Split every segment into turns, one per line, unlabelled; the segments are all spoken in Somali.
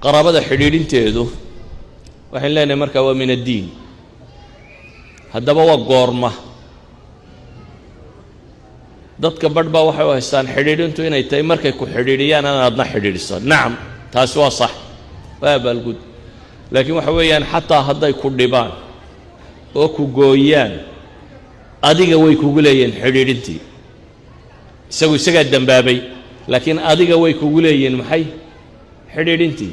qaraabada xidhiidhinteedu waxaan leenahay markaa waa min addiin. haddaba waa goorma dadka badh baa waxay u haystaan xidhiidhintu inay tahay markay ku xidhiidhiyaan inaadna xidhiidhiso. nacam, taasi waa sax, waa abaalgud. laakiin waxa weeyaan xataa hadday ku dhibaan oo ku gooyaan adiga way kugu leeyihiin xidhiidhintii. isagaa dembaabay, laakiin adiga way kugu leeyihiin maxay? xidhiidhintii.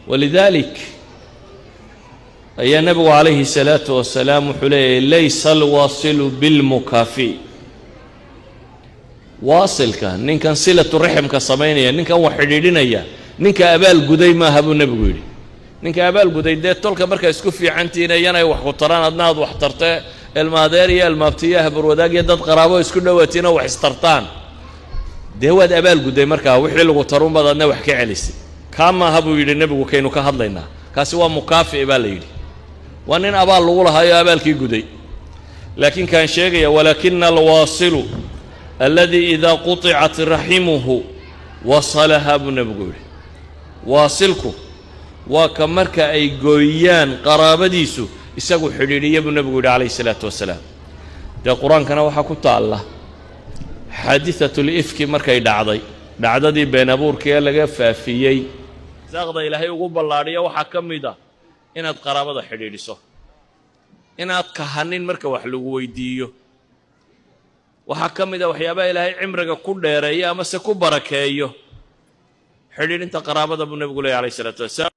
walidaalik ayaa nabigu calayhi الsalaatu wasalaam wuxuu leeyahay laysa alwaasilu bilmukaafi. waasilka ninkan silatu raximka samaynaya, ninkan wax xidhiidhinaya, ninka abaal guday maaha buu nebigu yidhi. ninka abaal guday dee tolka markaa isku fiicantihiin iyanay wax ku taraan adna aad wax tartee ilmaadeer iyo ilmaabtiyo habarwadaag iyo dad qaraabo isku dhowaatiin oo wax istartaan, dee waad abaal guday markaa wixii lagu tarunbaad adna wax ka celisay. kaa maaha buu yidhi nebigu kaynu ka hadlaynaa. kaasi waa mukaafi baa la yidhi, waa nin abaal lagu lahaayo abaalkii guday. laakiin kaan sheegaya walaakina alwaasilu alladii idaa quطicat raximuhu wasalaha buu nebigu yidhi. waasilku waa ka marka ay gooyaan qaraabadiisu isagu xidhiidhiya buu nebigu yidhi calayhi الsalaatu wasalaam. dee qur-aankana waxaa ku taalla xaadiثatu lifki markay dhacdadii been abuurka ee laga faafiyey, saaqda ilaahay ugu ballaadhiya waxaa ka mid ah inaad qaraabada xidhiidhiso, inaad kahanin marka wax lagu weydiiyo. waxaa ka mid ah waxyaabaha ilaahay cimriga ku dheereeyo amase ku barakeeyo xidhiidhinta qaraabada buu nebigu leeyahy calayhi الsalaatu wasalaam.